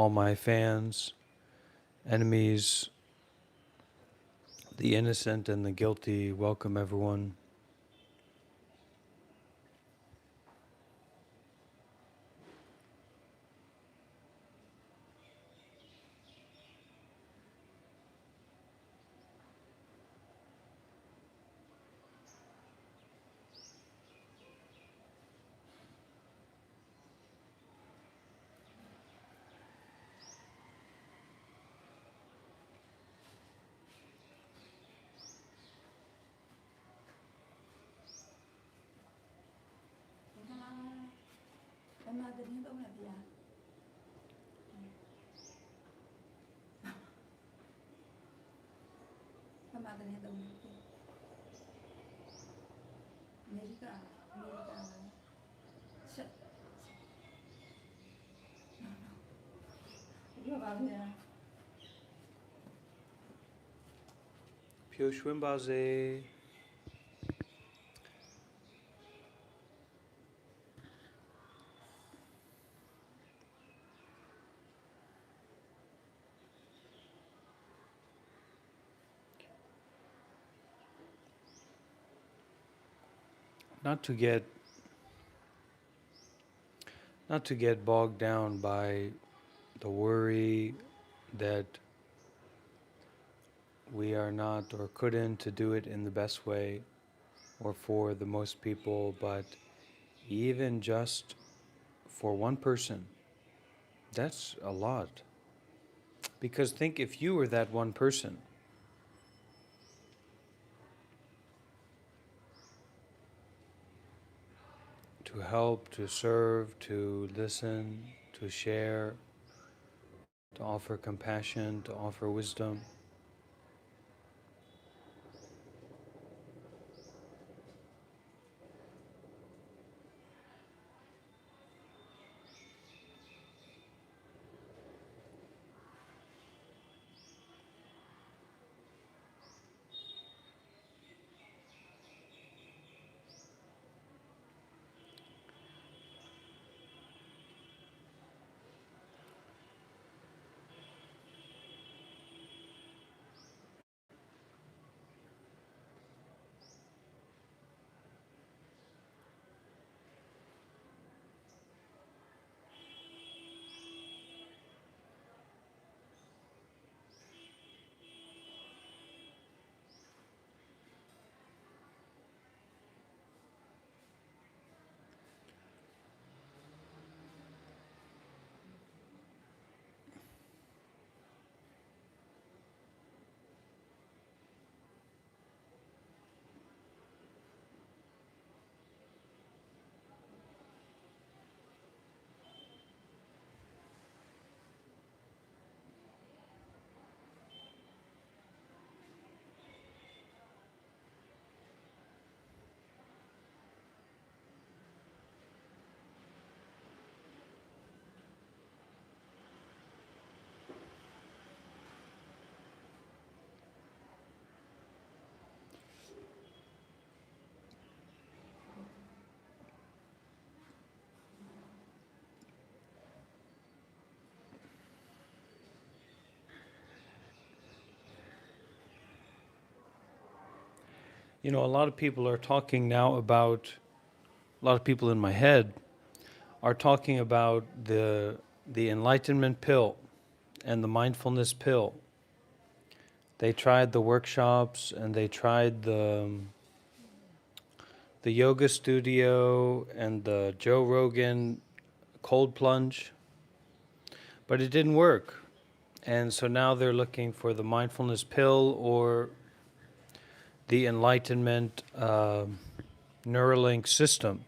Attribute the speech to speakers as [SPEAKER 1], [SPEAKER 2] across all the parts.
[SPEAKER 1] all my fans, enemies, the innocent and the guilty. Welcome, everyone. Pyo Shwimbaze. Not to get bogged down by the worry that we are not or couldn't to do it in the best way or for the most people, but even just for one person, that's a lot. Because think if you were that one person, to help, to serve, to listen, to share, to offer compassion, to offer wisdom. You know, a lot of people are talking now about, a lot of people in my head are talking about the enlightenment pill and the mindfulness pill. They tried the workshops and they tried the yoga studio and the Joe Rogan cold plunge, but it didn't work. And so now they're looking for the mindfulness pill or the enlightenment Neuralink system.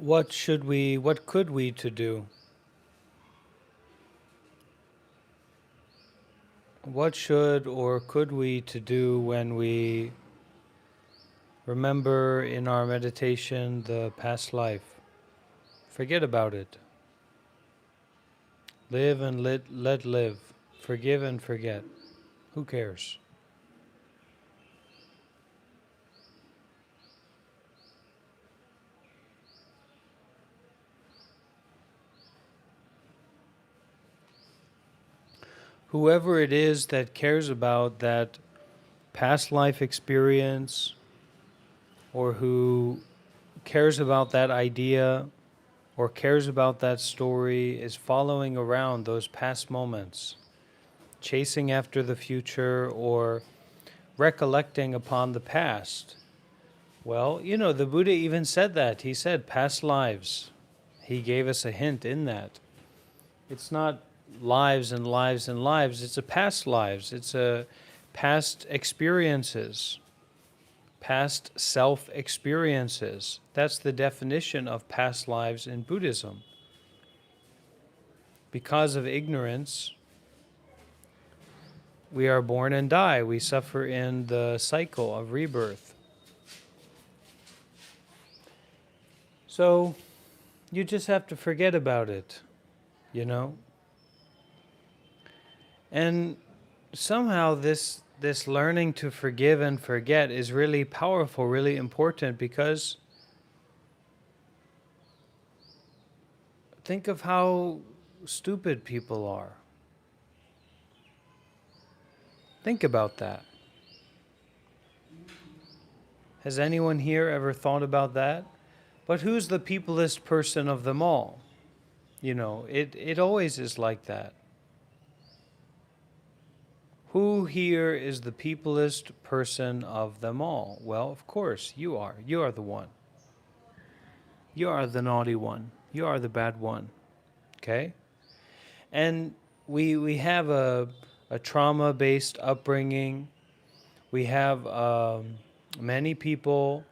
[SPEAKER 1] what could we to do? What should or could we to do when we remember in our meditation the past life? Forget about it. Live and let live. Forgive and forget. Who cares? Whoever it is that cares about that past life experience, or who cares about that idea, or cares about that story, is following around those past moments, chasing after the future, or recollecting upon the past. Well, the Buddha even said that. He said past lives. He gave us a hint in that. It's not lives and lives and lives, it's a past lives. It's a past experiences, past self experiences. That's the definition of past lives in Buddhism. Because of ignorance, we are born and die. We suffer in the cycle of rebirth. So you just have to forget about it, you know? And somehow this learning to forgive and forget is really powerful, really important, because think of how stupid people are. Think about that. Has anyone here ever thought about that? But who's the peoplest person of them all? It always is like that. Who here is the peoplest person of them all? Well, of course, you are. You are the one. You are the naughty one. You are the bad one. Okay? And we have a trauma-based upbringing. We have many people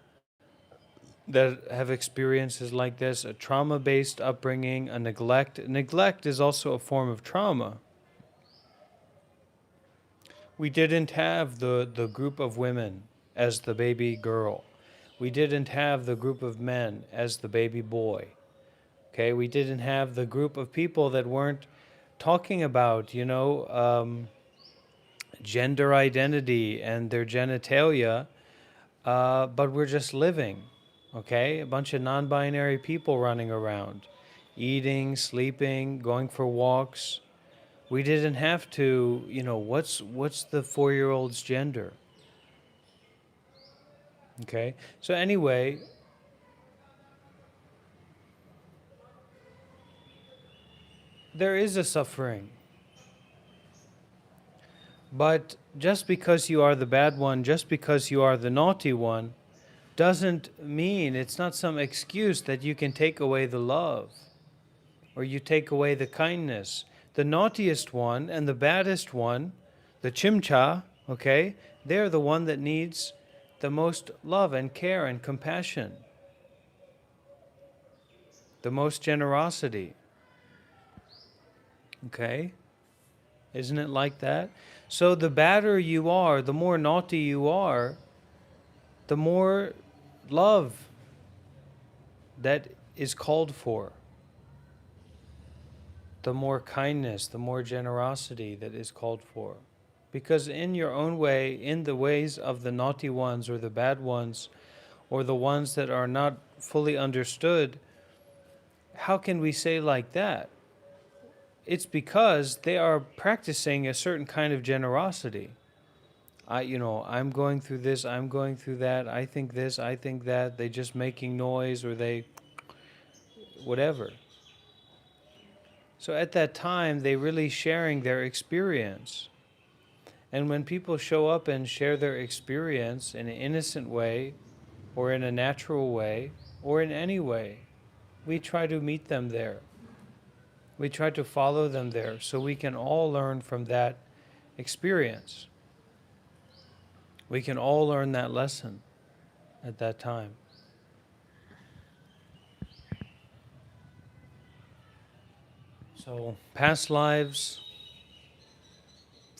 [SPEAKER 1] that have experiences like this, a trauma-based upbringing, a neglect. Neglect is also a form of trauma. We didn't have the group of women as the baby girl. We didn't have the group of men as the baby boy. Okay, we didn't have the group of people that weren't talking about, gender identity and their genitalia, but we're just living. Okay, a bunch of non-binary people running around, eating, sleeping, going for walks. We didn't have to, what's the 4-year-old's gender? Okay, so anyway, there is a suffering. But just because you are the bad one, just because you are the naughty one, doesn't mean, it's not some excuse that you can take away the love or you take away the kindness. The naughtiest one and the baddest one, the chimcha, okay, they're the one that needs the most love and care and compassion, the most generosity. Okay? Isn't it like that? So the badder you are, the more naughty you are, the more love that is called for, the more kindness, the more generosity that is called for. Because in your own way, in the ways of the naughty ones or the bad ones, or the ones that are not fully understood, how can we say like that? It's because they are practicing a certain kind of generosity. I'm going through this, I'm going through that, I think this, I think that, they just making noise or they whatever. So at that time, they really sharing their experience. And when people show up and share their experience in an innocent way, or in a natural way, or in any way, we try to meet them there. We try to follow them there so we can all learn from that experience. We can all learn that lesson at that time. So, past lives,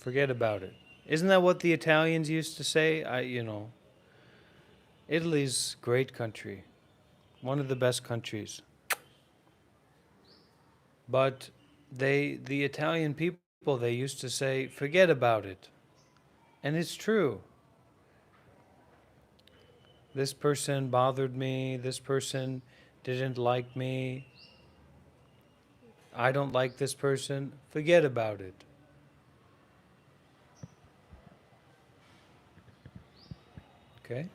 [SPEAKER 1] forget about it. Isn't that what the Italians used to say? Italy's great country, one of the best countries. But the Italian people, they used to say, forget about it. And it's true. This person bothered me. This person didn't like me. I don't like this person. Forget about it. Okay?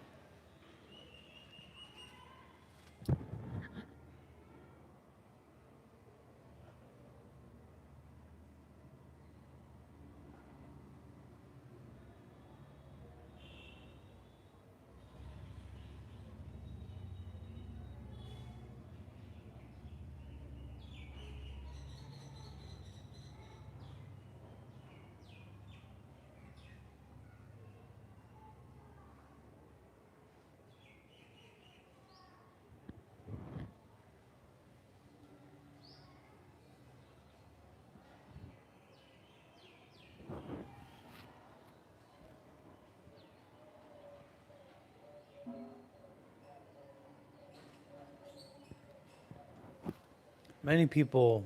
[SPEAKER 1] Many people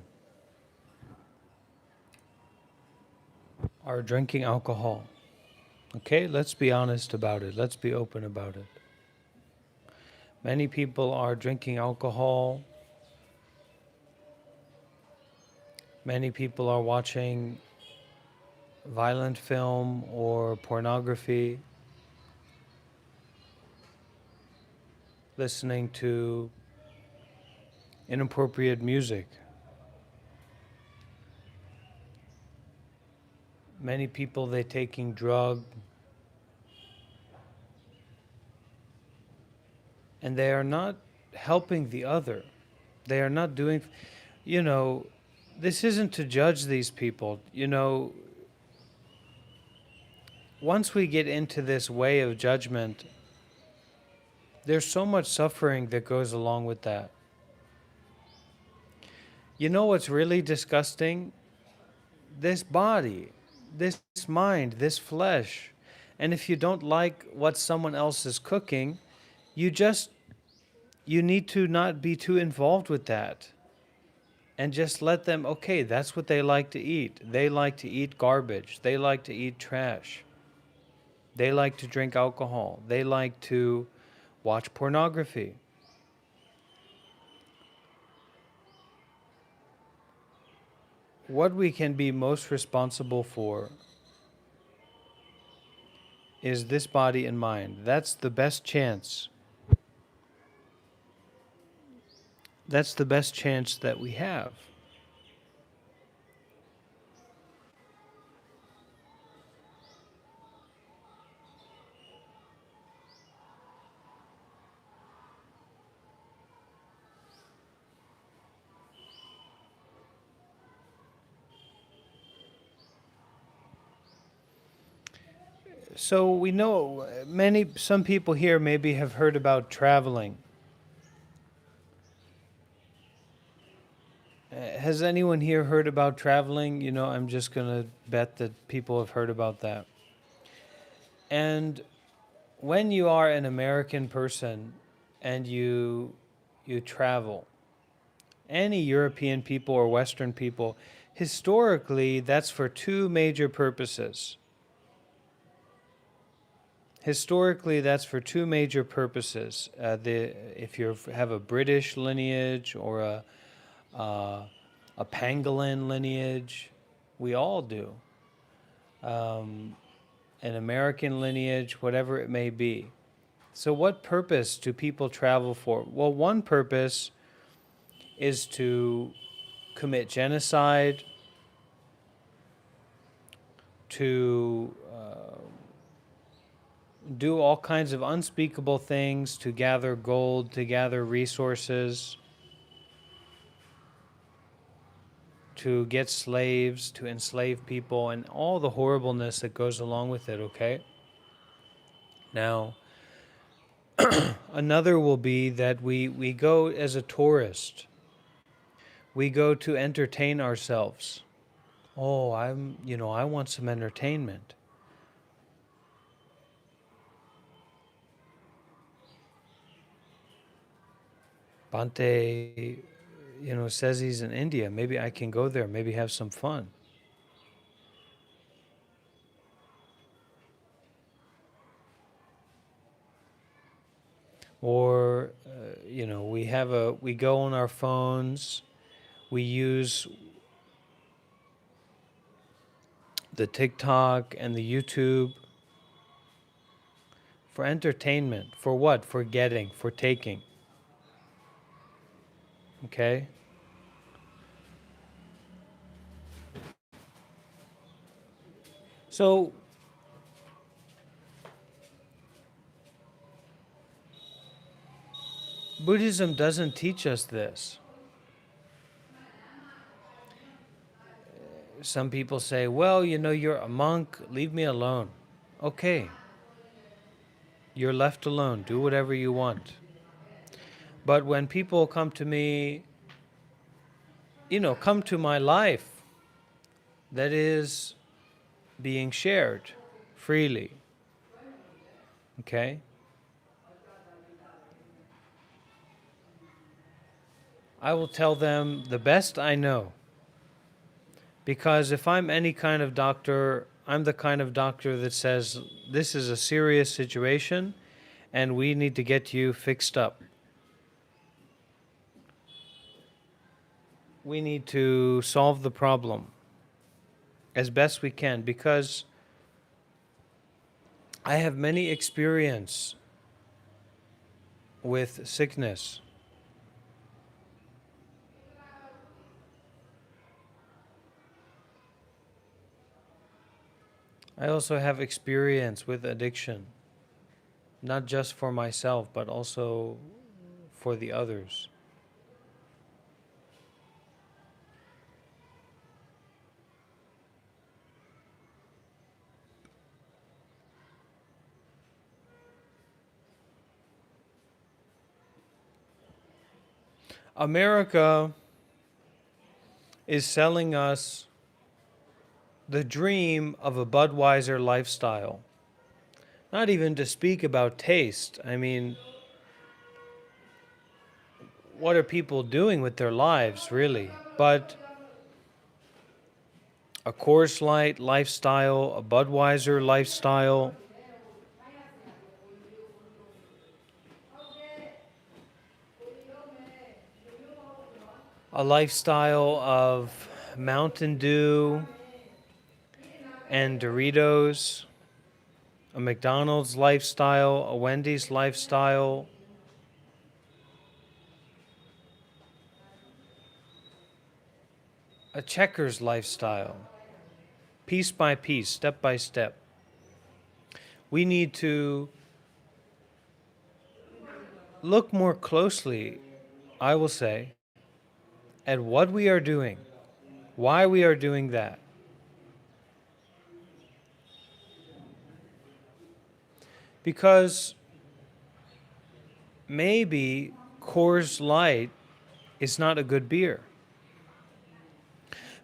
[SPEAKER 1] are drinking alcohol. Okay? Let's be honest about it. Let's be open about it. Many people are drinking alcohol. Many people are watching violent film or pornography, listening to inappropriate music. Many people, they're taking drug, and they are not helping the other. They are not doing, you know, this isn't to judge these people. Once we get into this way of judgment, there's so much suffering that goes along with that. You know what's really disgusting? This body, this mind, this flesh. And if you don't like what someone else is cooking, you just you need to not be too involved with that. And just let them, okay, that's what they like to eat. They like to eat garbage. They like to eat trash. They like to drink alcohol. They like to watch pornography. What we can be most responsible for is this body and mind. That's the best chance. That's the best chance that we have. So we know some people here maybe have heard about traveling. Has anyone here heard about traveling? I'm just going to bet that people have heard about that. And when you are an American person and you travel, any European people or Western people, historically that's for two major purposes. Historically, that's for two major purposes. If you have a British lineage or a pangolin lineage, we all do. An American lineage, whatever it may be. So, what purpose do people travel for? Well, one purpose is to commit genocide, to do all kinds of unspeakable things, to gather gold, to gather resources, to get slaves, to enslave people, and all the horribleness that goes along with it, okay? Now, another will be that we go as a tourist. We go to entertain ourselves. Oh, I want some entertainment. Bante, says he's in India. Maybe I can go there, maybe have some fun. Or, we go on our phones, we use the TikTok and the YouTube for entertainment. For what? For getting, for taking. Okay? So, Buddhism doesn't teach us this. Some people say, well, you're a monk, leave me alone. Okay. You're left alone. Do whatever you want. But when people come to me, come to my life that is being shared freely, okay? I will tell them the best I know. Because if I'm any kind of doctor, I'm the kind of doctor that says, this is a serious situation and we need to get you fixed up. We need to solve the problem as best we can, because I have many experience with sickness. I also have experience with addiction, not just for myself, but also for the others. America is selling us the dream of a Budweiser lifestyle. Not even to speak about taste. I mean, what are people doing with their lives, really? But a Coors Light lifestyle, a Budweiser lifestyle, a lifestyle of Mountain Dew and Doritos, a McDonald's lifestyle, a Wendy's lifestyle, a Checkers lifestyle, piece by piece, step by step. We need to look more closely, I will say, at what we are doing, why we are doing that. Because maybe Coors Light is not a good beer.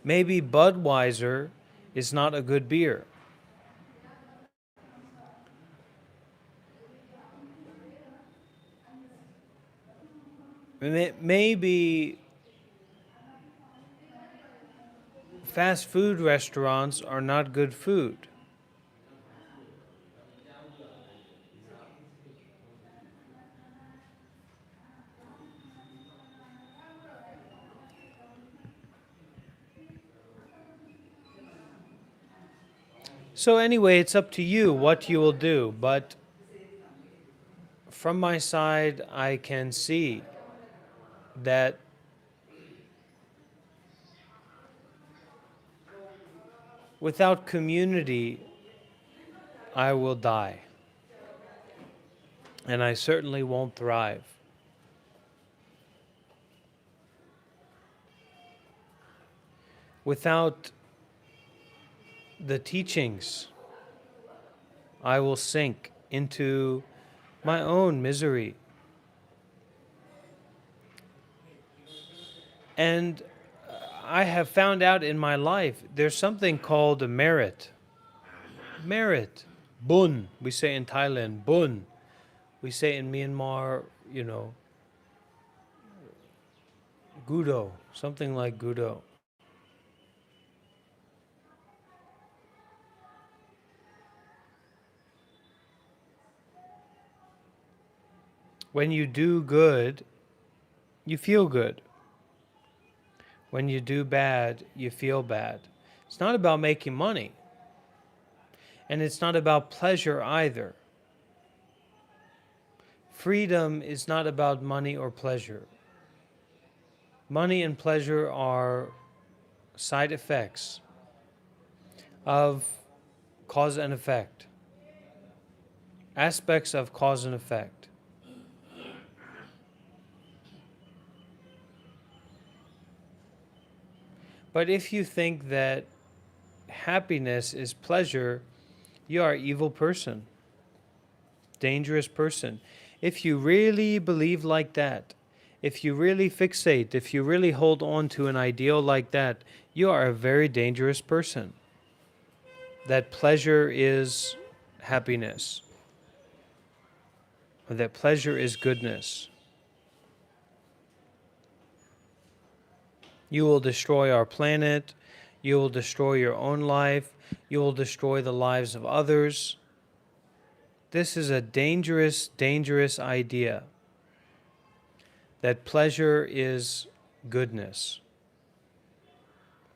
[SPEAKER 1] Maybe Budweiser is not a good beer. Maybe fast food restaurants are not good food. So anyway, it's up to you what you will do, but from my side, I can see that without community, I will die. And I certainly won't thrive. Without the teachings, I will sink into my own misery. And I have found out in my life there's something called a merit. Merit. Bun. We say in Thailand, bun. We say in Myanmar, gudo. Something like gudo. When you do good, you feel good. When you do bad, you feel bad. It's not about making money. And it's not about pleasure either. Freedom is not about money or pleasure. Money and pleasure are side effects of cause and effect, aspects of cause and effect. But if you think that happiness is pleasure, you are an evil person, dangerous person. If you really believe like that, if you really fixate, if you really hold on to an ideal like that, you are a very dangerous person. That pleasure is happiness, or that pleasure is goodness. You will destroy our planet, you will destroy your own life, you will destroy the lives of others. This is a dangerous, dangerous idea that pleasure is goodness,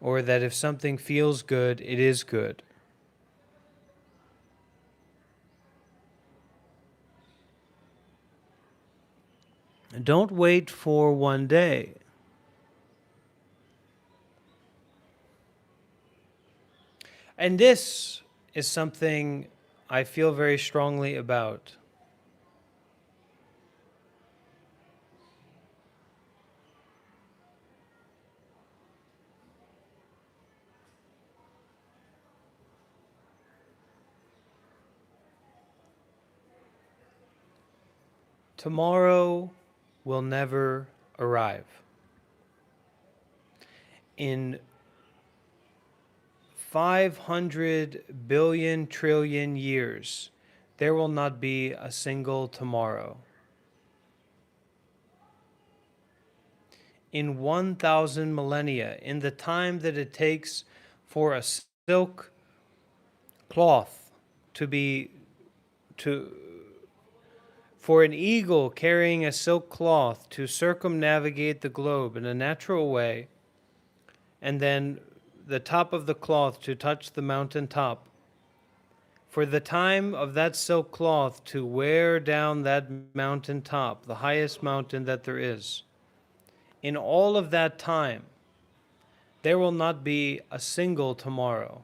[SPEAKER 1] or that if something feels good, it is good. Don't wait for one day. And this is something I feel very strongly about. Tomorrow will never arrive. In 500 billion trillion years, there will not be a single tomorrow. In 1,000 millennia, in the time that it takes for a silk cloth for an eagle carrying a silk cloth to circumnavigate the globe in a natural way, and then the top of the cloth to touch the mountain top, for the time of that silk cloth to wear down that mountain top, the highest mountain that there is, in all of that time, there will not be a single tomorrow,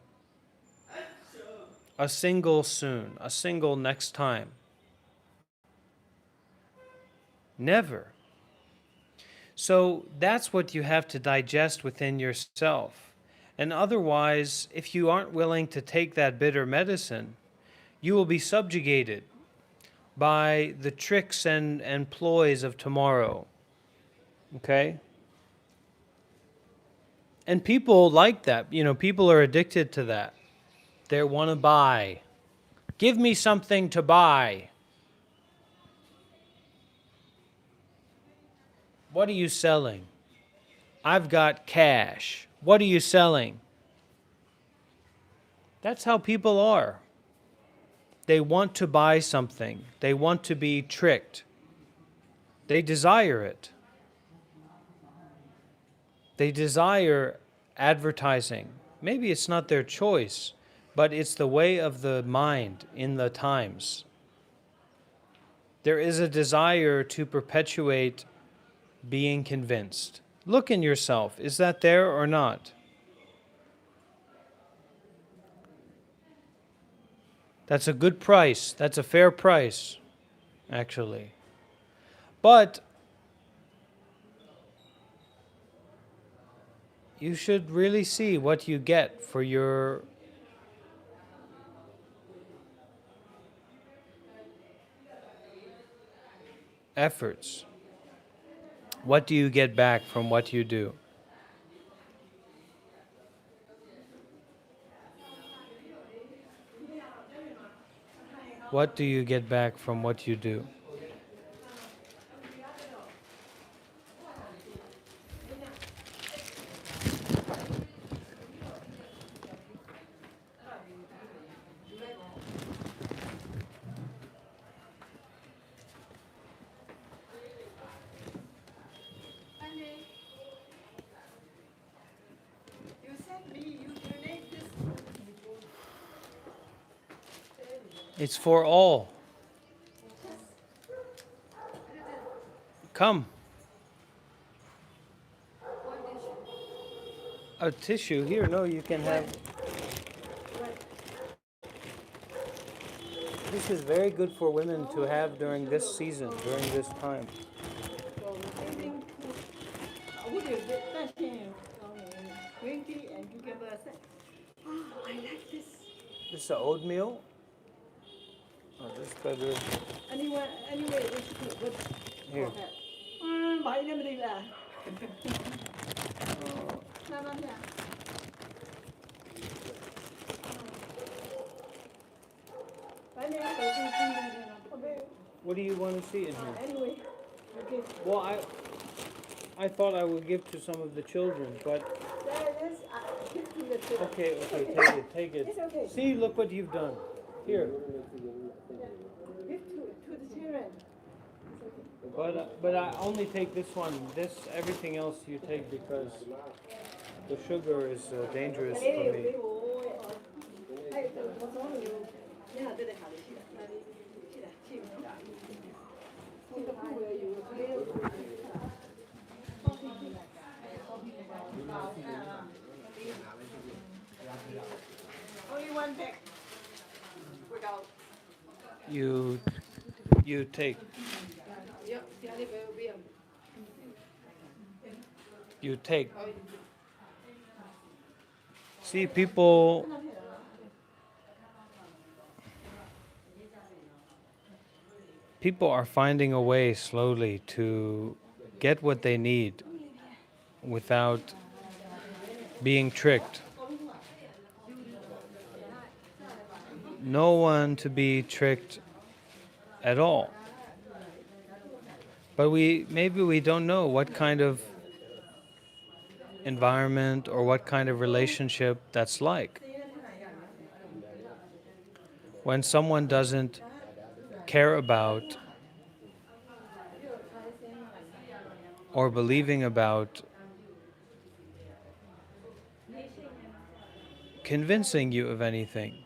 [SPEAKER 1] a single soon, a single next time. Never. So that's what you have to digest within yourself. And otherwise, if you aren't willing to take that bitter medicine, you will be subjugated by the tricks and ploys of tomorrow. Okay? And people like that. People are addicted to that. They want to buy. Give me something to buy. What are you selling? I've got cash. What are you selling? That's how people are. They want to buy something. They want to be tricked. They desire it. They desire advertising. Maybe it's not their choice, but it's the way of the mind in the times. There is a desire to perpetuate being convinced. Look in yourself. Is that there or not? That's a good price. That's a fair price, actually. But you should really see what you get for your efforts. What do you get back from what you do? What do you get back from what you do?
[SPEAKER 2] You sent me, you donate this.
[SPEAKER 1] It's for all. Come. A tissue here. No, you can have. This is very good for women to have during this season, during this time.
[SPEAKER 2] Green tea and cucumber. Oh, I like this.
[SPEAKER 1] This is oatmeal. Oh, this better.
[SPEAKER 2] Anyway, it's good.
[SPEAKER 1] Here.
[SPEAKER 2] Bảy năm đi là. Năm năm nha.
[SPEAKER 1] What do you want to see in here?
[SPEAKER 2] Anyway, okay.
[SPEAKER 1] Well, I thought I would give to some of the children, but
[SPEAKER 2] There is. Give to the children.
[SPEAKER 1] okay, take it.
[SPEAKER 2] It's okay.
[SPEAKER 1] See, look what you've done. Here.
[SPEAKER 2] Give to the children.
[SPEAKER 1] But I only take this one. Everything else you take because the sugar is dangerous for me.
[SPEAKER 2] Only one bag. Without.
[SPEAKER 1] You take. You take. See, people are finding a way slowly to get what they need without being tricked. No one to be tricked at all. But maybe we don't know what kind of environment or what kind of relationship that's like. When someone doesn't care about or believing about convincing you of anything.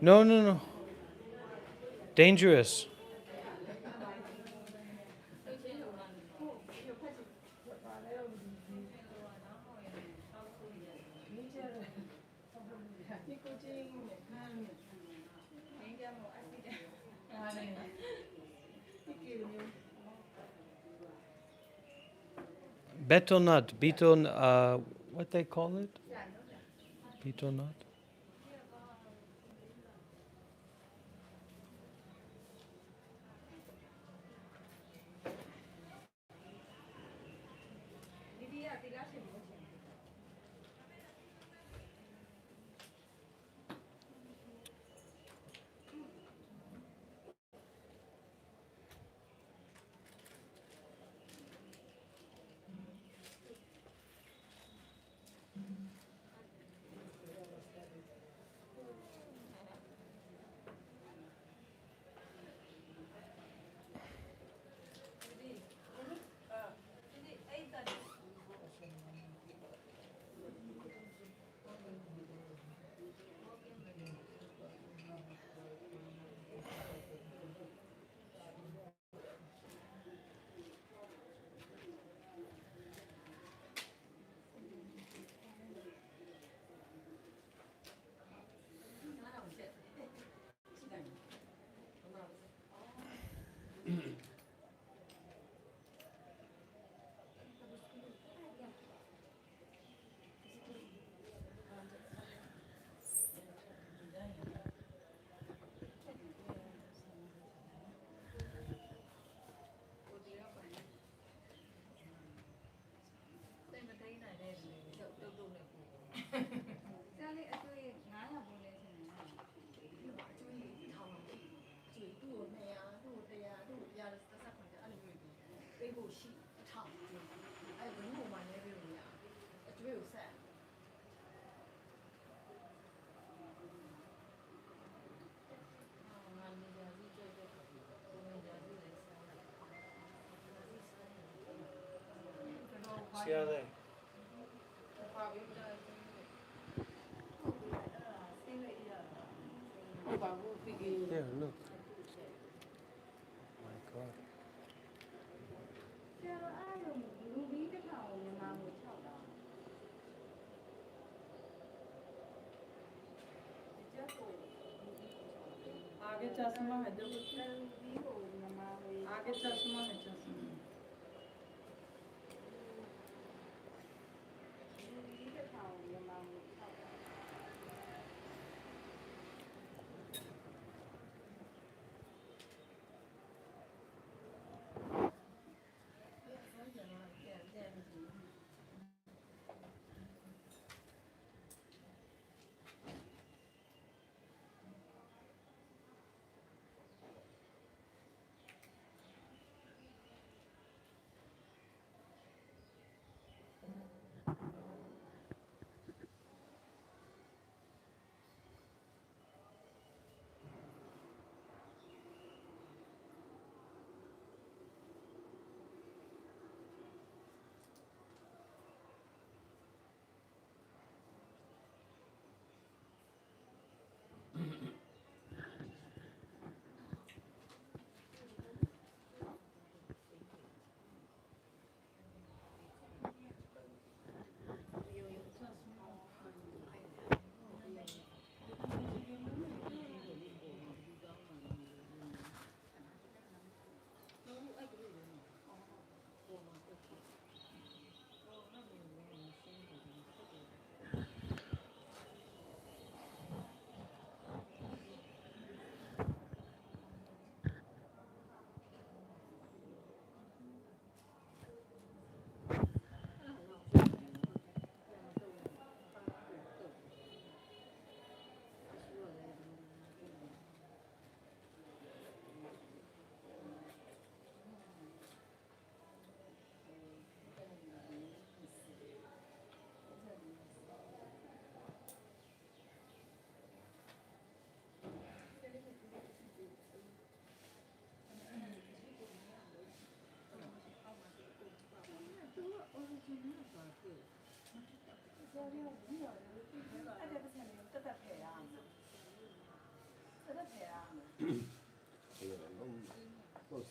[SPEAKER 1] No. Dangerous. Betel nut, what they call it? Betel nut? Yeah, look. My God.
[SPEAKER 2] ဆရာတော်အဲ့လိုလူပြီးတစ်ထောင်ကိုမြန်မာငွေ6တောင်းကျပ်ကို
[SPEAKER 3] आगे चश्मा है जो
[SPEAKER 2] လူပြီးကိုမြန်မာငွေ
[SPEAKER 3] आगे चश्मा है चश्मा
[SPEAKER 2] လူပြီးတစ်ထောင်ကိုမြန်မာငွေ6တောင်း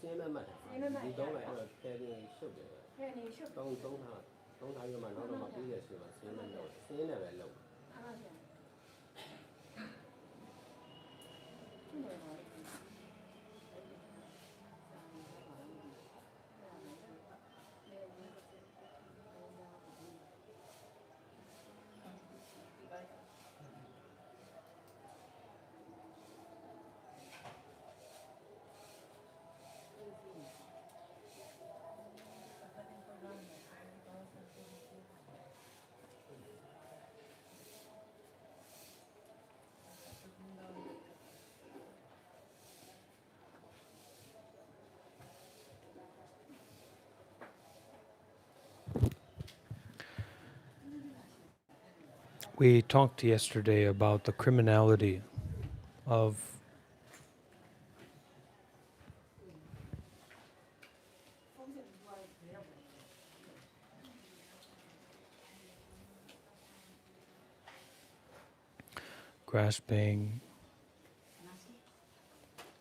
[SPEAKER 4] ဆင်းမဲ့မှတ်တာဒီတော့လည်းအဲ့တော့ဖယ်နေရှုပ်တယ်
[SPEAKER 2] ဖယ်နေရှုပ်
[SPEAKER 4] သုံးထားရမှနောက်တော့မပြီးရဆိုမှဆင်းမဲ့တော့ဆင်းနေပဲလုံး
[SPEAKER 2] အားပါဗျာကျနေပါဘူး
[SPEAKER 1] We talked yesterday about the criminality of grasping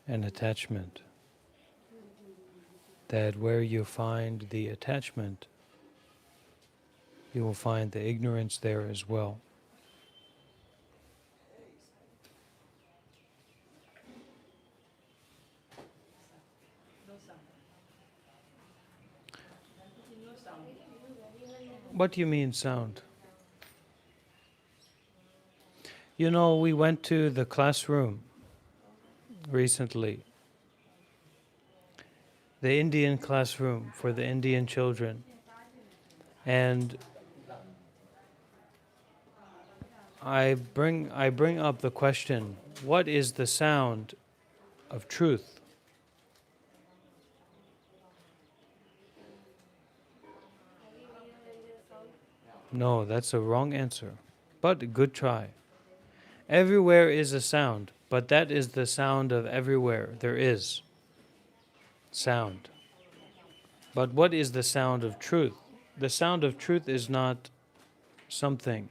[SPEAKER 1] and attachment. That where you find the attachment, you will find the ignorance there as well. What do you mean sound? You know, we went to the classroom recently, the Indian classroom for the Indian children, and I bring up the question, what is the sound of truth? No, that's a wrong answer, but a good try. Everywhere is a sound, but that is the sound of everywhere. There is sound. But what is the sound of truth? The sound of truth is not something.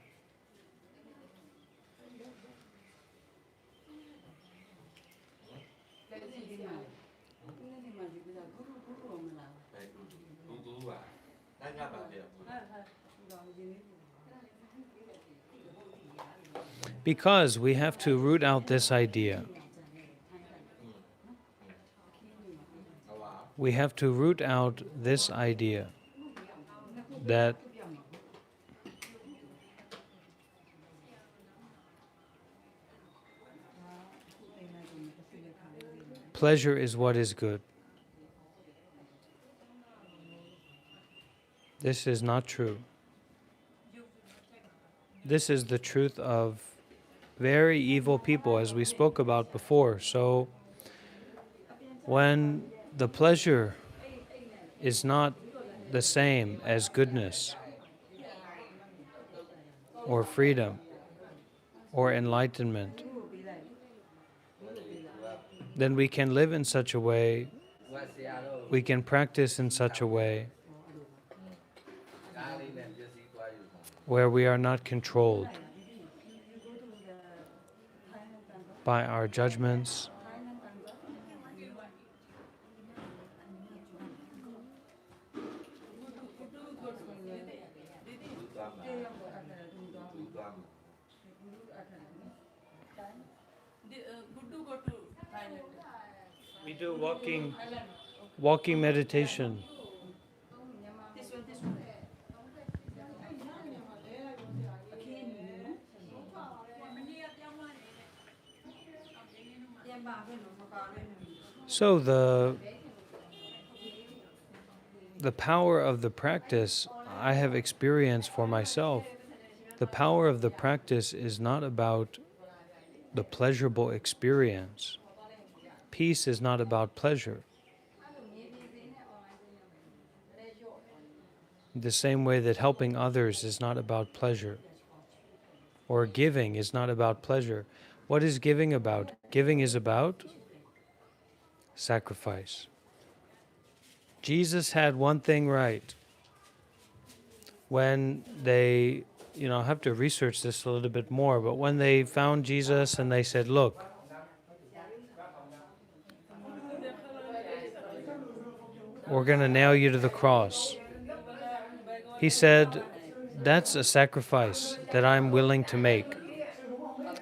[SPEAKER 1] Because we have to root out this idea. We have to root out this idea that pleasure is what is good. This is not true. This is the truth of very evil people, as we spoke about before. So, when the pleasure is not the same as goodness, or freedom, or enlightenment, then we can live in such a way, we can practice in such a way where we are not controlled by our judgments, we do walking meditation. So the power of the practice I have experienced for myself. The power of the practice is not about the pleasurable experience. Peace is not about pleasure. The same way that helping others is not about pleasure, or giving is not about pleasure. What is giving about? Giving is about sacrifice. Jesus had one thing right. When they, I have to research this a little bit more, but when they found Jesus and they said, look, we're going to nail you to the cross. He said, that's a sacrifice that I'm willing to make.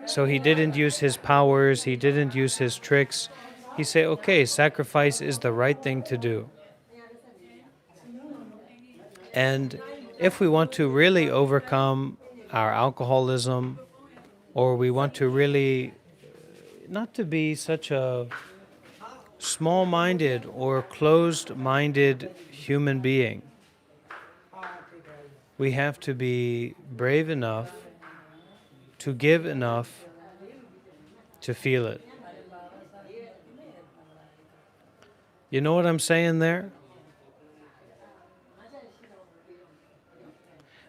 [SPEAKER 1] So he didn't use his powers, he didn't use his tricks. He said, okay, sacrifice is the right thing to do. And if we want to really overcome our alcoholism, or we want to really not to be such a small-minded or closed-minded human being, we have to be brave enough to give enough to feel it. You know what I'm saying there?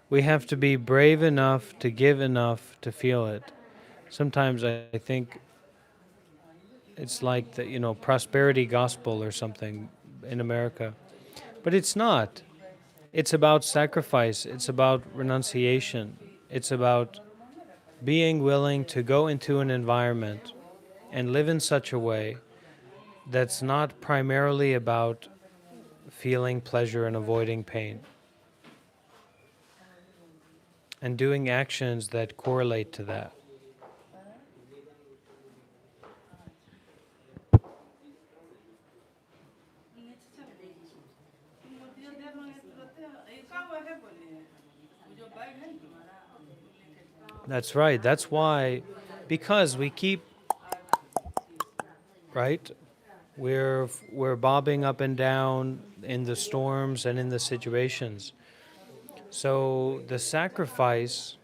[SPEAKER 1] We have to be brave enough to give enough to feel it. Sometimes I think it's like the prosperity gospel or something in America. But it's not. It's about sacrifice. It's about renunciation. It's about being willing to go into an environment and live in such a way that's not primarily about feeling pleasure and avoiding pain, and doing actions that correlate to that. That's right. That's why, because we keep, right? We're bobbing up and down in the storms and in the situations. So the sacrifice,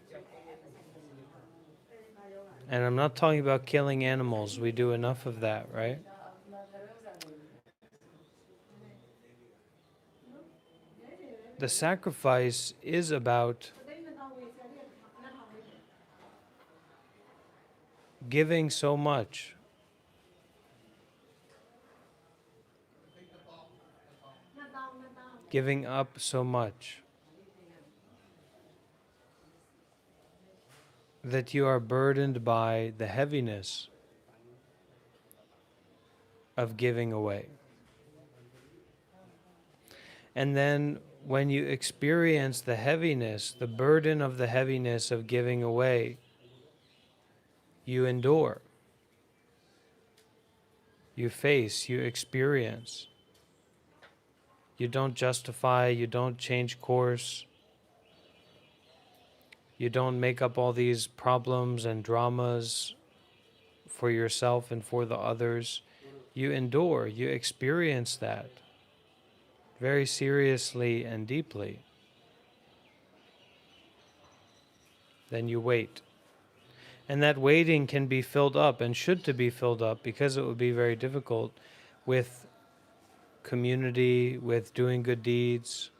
[SPEAKER 1] and I'm not talking about killing animals, we do enough of that, right? The sacrifice is about giving so much, giving up so much. that you are burdened by the heaviness of giving away. And then when you experience the heaviness, the burden of the heaviness of giving away, you endure, you face, you experience. You don't justify, you don't change course, you don't make up all these problems and dramas for yourself and for the others. You endure, you experience that very seriously and deeply. Then you wait. And that waiting can be filled up and should to be filled up, because it would be very difficult, with community, with doing good deeds,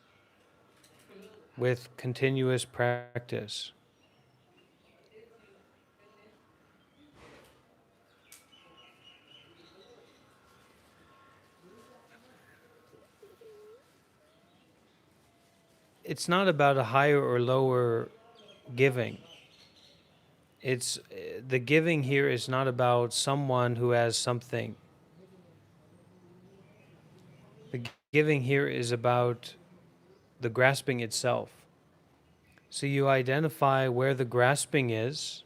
[SPEAKER 1] with continuous practice. It's not about a higher or lower giving. It's the giving here is not about someone who has something. The giving here is about the grasping itself. So you identify where the grasping is.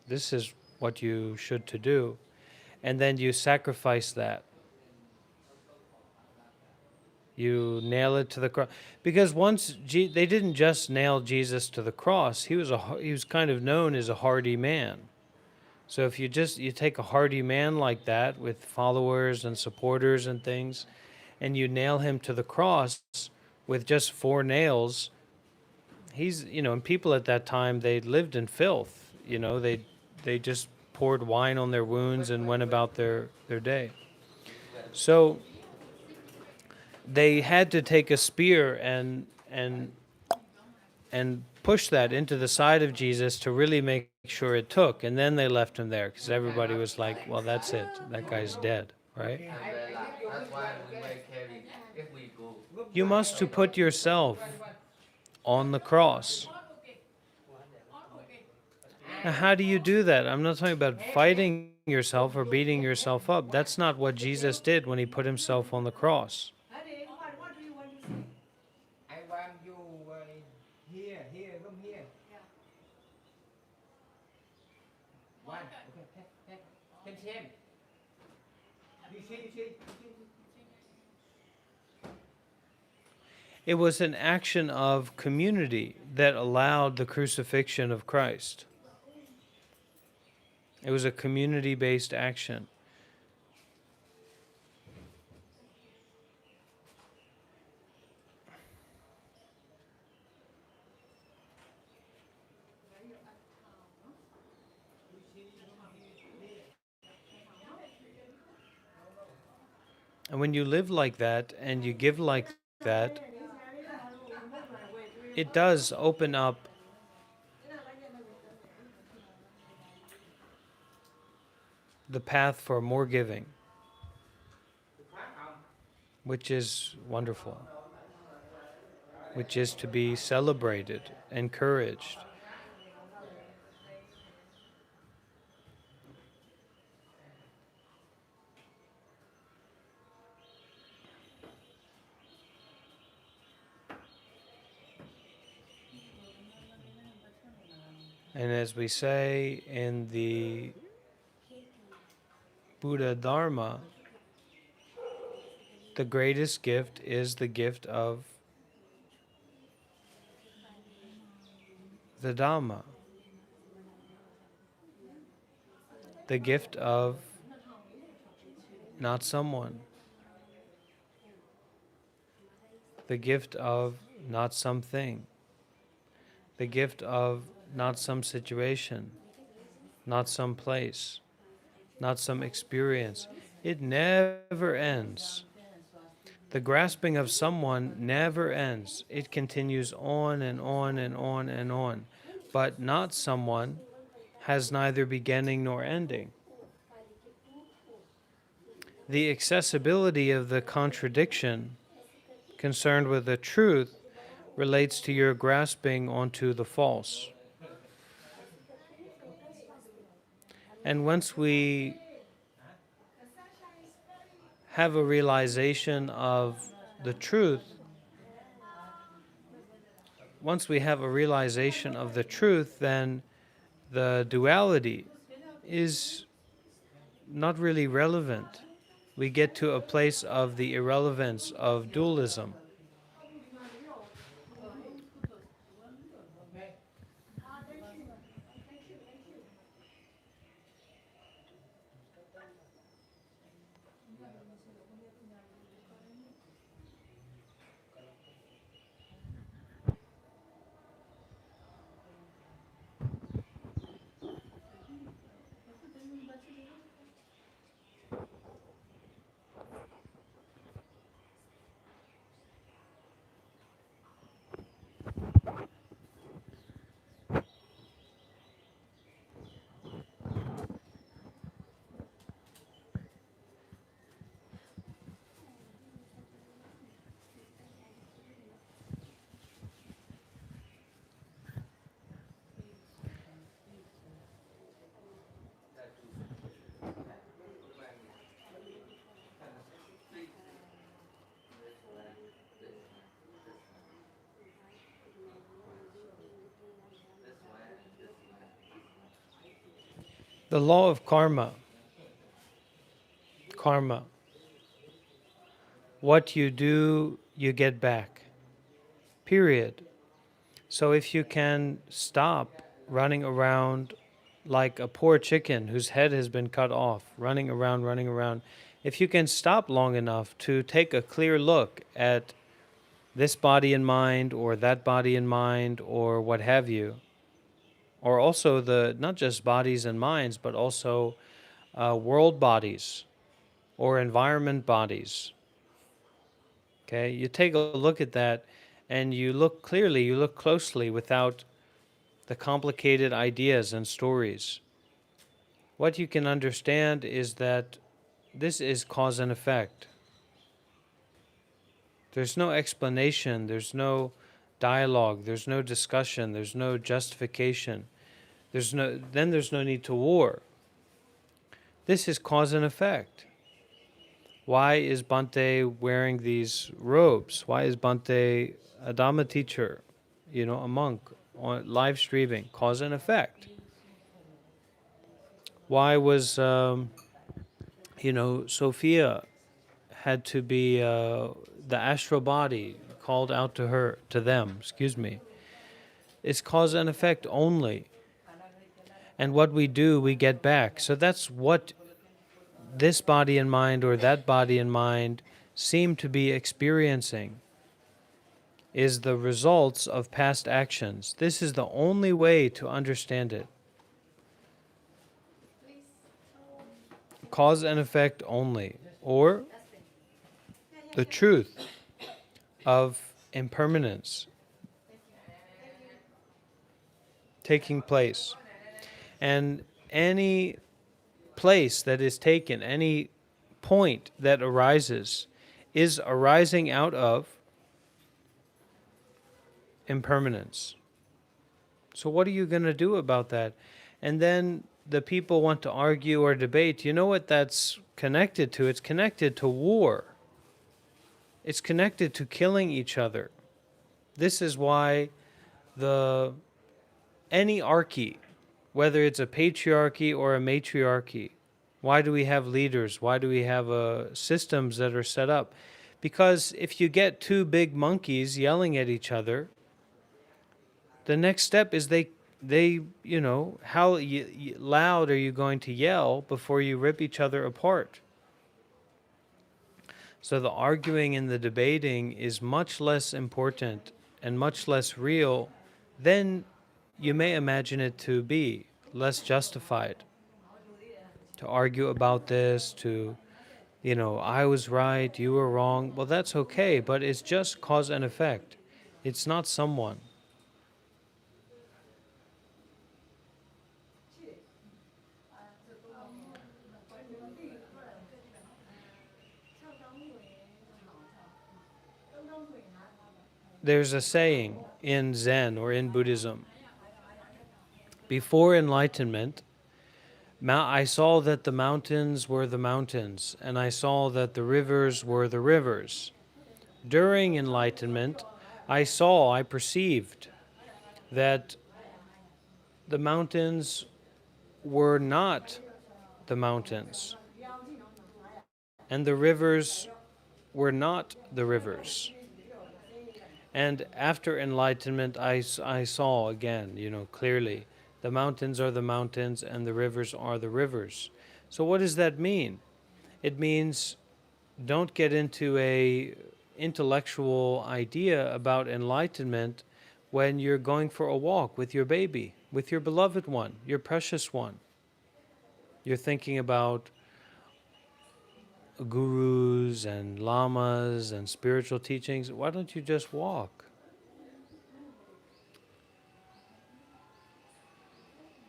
[SPEAKER 1] This is what you should to do. And then you sacrifice that. You nail it to the cross. Because once they didn't just nail Jesus to the cross, he was kind of known as a hardy man. So if you take a hardy man like that with followers and supporters and things, and you nail him to the cross with just 4 nails, and people at that time, they lived in filth. They just poured wine on their wounds and went about their day. So they had to take a spear and push that into the side of Jesus to really make sure it took. And then they left him there, because everybody was like, well, that's it. That guy's dead, right? You must to put yourself on the cross. Now, how do you do that? I'm not talking about fighting yourself or beating yourself up. That's not what Jesus did when he put himself on the cross.
[SPEAKER 2] What do you want to say?
[SPEAKER 5] I want you here, come here. One. Okay. Ten. You see.
[SPEAKER 1] It was an action of community that allowed the crucifixion of Christ. It was a community-based action. And when you live like that and you give like that, it does open up the path for more giving, which is wonderful, which is to be celebrated, encouraged. And as we say in the Buddha Dharma, the greatest gift is the gift of the Dhamma, the gift of not someone, the gift of not something, the gift of not some situation, not some place, not some experience. It never ends. The grasping of someone never ends. It continues on and on and on and on. But not someone has neither beginning nor ending. The accessibility of the contradiction concerned with the truth relates to your grasping onto the false. And once we have a realization of the truth, then the duality is not really relevant. We get to a place of the irrelevance of dualism. The law of karma, what you do, you get back. Period. So if you can stop running around like a poor chicken whose head has been cut off, running around, if you can stop long enough to take a clear look at this body and mind or that body and mind or what have you, or also the not just bodies and minds, but also world bodies or environment bodies. Okay, you take a look at that and you look clearly, you look closely without the complicated ideas and stories. What you can understand is that this is cause and effect. There's no explanation, there's no dialogue, there's no discussion, there's no justification. There's no need to war. This is cause and effect. Why is Bhante wearing these robes? Why is Bhante a Dhamma teacher, a monk, on live streaming? Cause and effect. Why was, Sophia had to be the astral body called out to them, It's cause and effect only. And what we do, we get back. So that's what this body and mind or that body and mind seem to be experiencing, is the results of past actions. This is the only way to understand it. Cause and effect only, or the truth of impermanence taking place. And any place that is taken, any point that arises, is arising out of impermanence. So what are you going to do about that? And then the people want to argue or debate. You know what that's connected to? It's connected to war. It's connected to killing each other. This is why any archy, whether it's a patriarchy or a matriarchy, why do we have leaders? Why do we have systems that are set up? Because if you get two big monkeys yelling at each other, the next step is how loud are you going to yell before you rip each other apart? So the arguing and the debating is much less important and much less real than you may imagine it to be, less justified. To argue about this, I was right, you were wrong, well, that's okay, but it's just cause and effect. It's not someone. There's a saying in Zen or in Buddhism, before enlightenment, I saw that the mountains were the mountains, and I saw that the rivers were the rivers. During enlightenment, I perceived that the mountains were not the mountains, and the rivers were not the rivers. And after enlightenment, I saw again, clearly, the mountains are the mountains and the rivers are the rivers. So what does that mean? It means don't get into a intellectual idea about enlightenment when you're going for a walk with your baby, with your beloved one, your precious one. You're thinking about gurus and lamas and spiritual teachings. Why don't you just walk?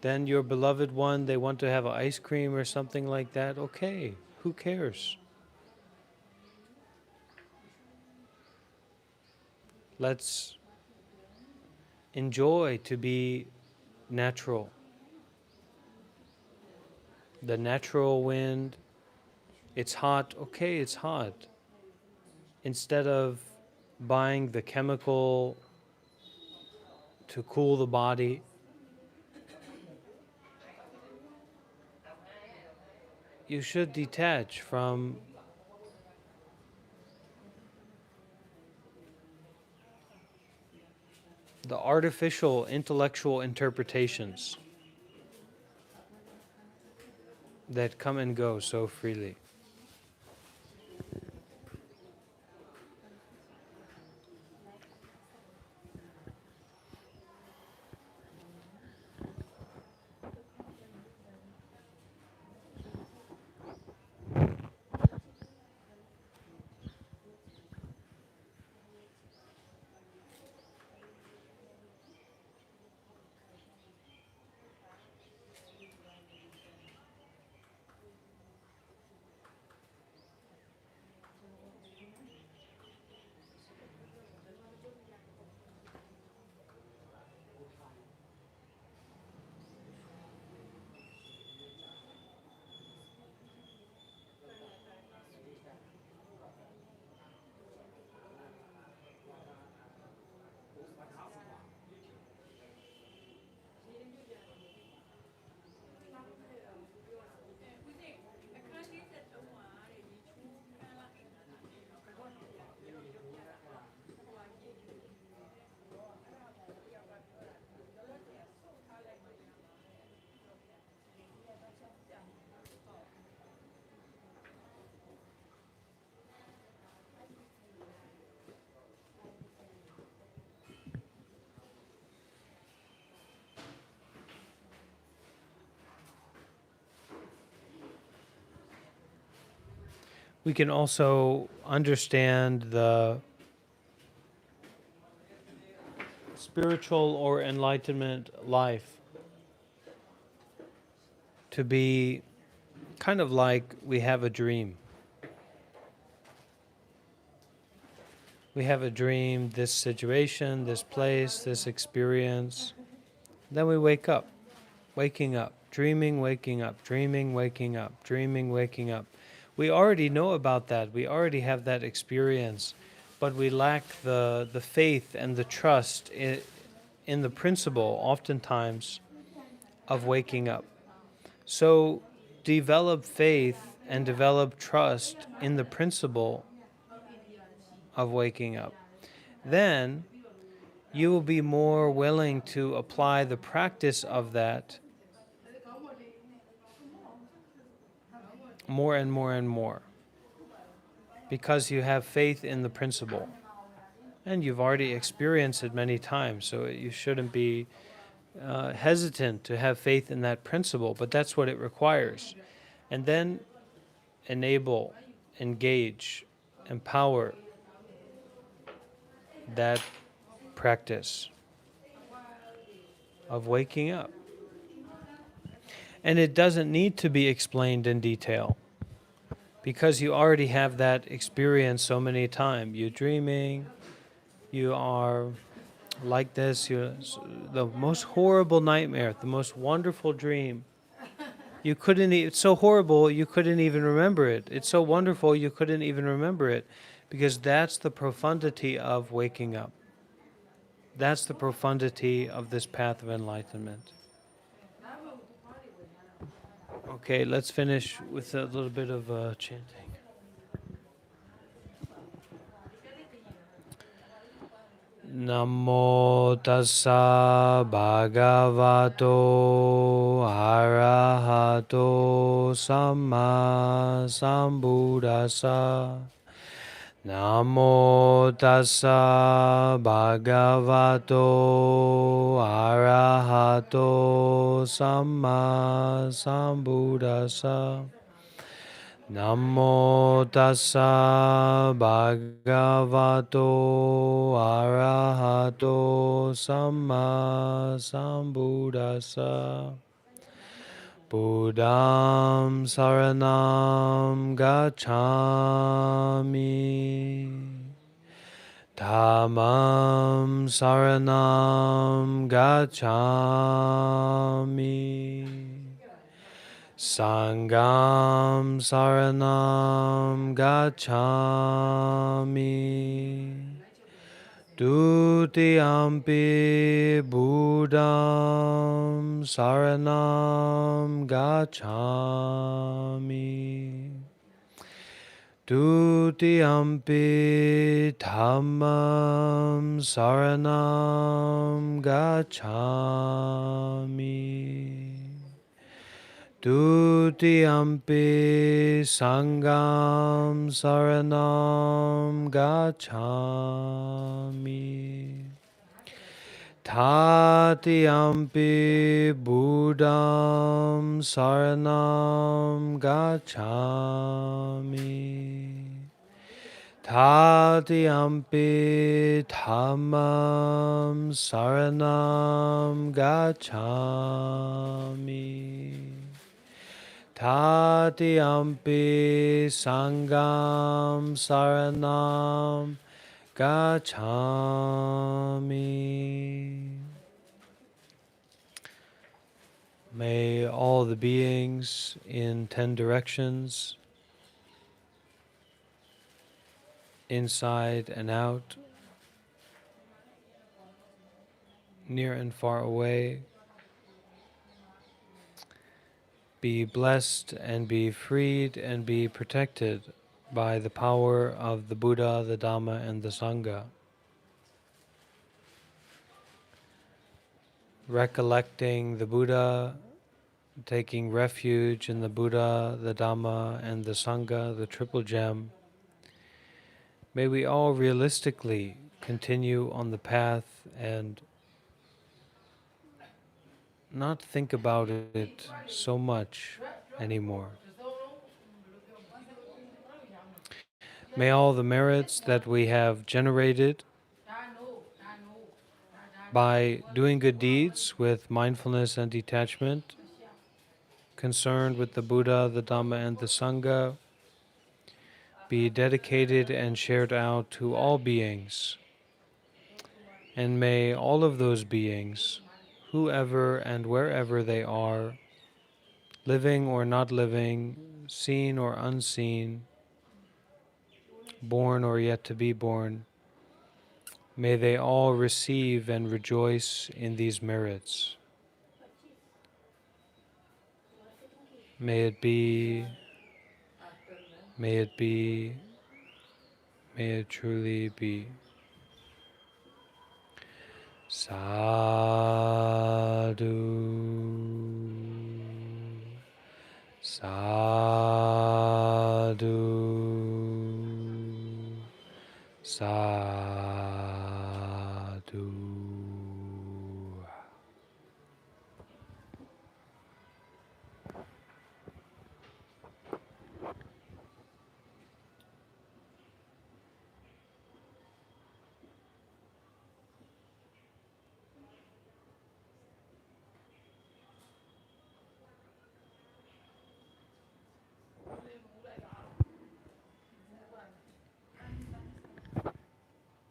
[SPEAKER 1] Then your beloved one, they want to have ice cream or something like that. Okay, who cares? Let's enjoy to be natural. The natural wind, it's hot, okay, it's hot. Instead of buying the chemical to cool the body, you should detach from the artificial intellectual interpretations that come and go so freely. We can also understand the spiritual or enlightenment life to be kind of like we have a dream. We have a dream, this situation, this place, this experience. Then we wake up, waking up, dreaming, waking up, dreaming, waking up, dreaming, waking up. We already know about that. We already have that experience, but we lack the faith and the trust in the principle, oftentimes, of waking up. So develop faith and develop trust in the principle of waking up. Then you will be more willing to apply the practice of that more and more and more, because you have faith in the principle. And you've already experienced it many times, so you shouldn't be hesitant to have faith in that principle, but that's what it requires. And then enable, engage, empower that practice of waking up. And it doesn't need to be explained in detail, because you already have that experience so many times. You're dreaming, you are like this, the most horrible nightmare, the most wonderful dream. You couldn't. It's so horrible. You couldn't even remember it. It's so wonderful. You couldn't even remember it, because that's the profundity of waking up. That's the profundity of this path of enlightenment. Okay, let's finish with a little bit of chanting. Namo tassa bhagavato arahato samma sambuddhassa. Namo tassa bhagavato arahato samma sambuddhassa. Namo tassa bhagavato arahato samma sambuddhassa. Buddham saranam gacchami. Dhammam saranam gacchami. Sangam saranam gacchami. Dutiyampi Buddham saranam gacchami. Dutiyampi Dhammam saranam gacchami. Dutiyampi Sangam Saranam Gacchami. Tatiyampi Buddham Saranam Gacchami. Tatiyampi Dhammam Saranam Gacchami. Tatiyampi Sangam Saranam Gacchami. May all the beings in 10 directions, inside and out, near and far away, be blessed and be freed and be protected by the power of the Buddha, the Dhamma, and the Sangha. Recollecting the Buddha, taking refuge in the Buddha, the Dhamma, and the Sangha, the triple gem, may we all realistically continue on the path and not think about it so much anymore. May all the merits that we have generated by doing good deeds with mindfulness and detachment, concerned with the Buddha, the Dhamma, and the Sangha, be dedicated and shared out to all beings. And may all of those beings, whoever and wherever they are, living or not living, seen or unseen, born or yet to be born, may they all receive and rejoice in these merits. May it be, may it be, may it truly be. Sadhu, sadhu, sadhu.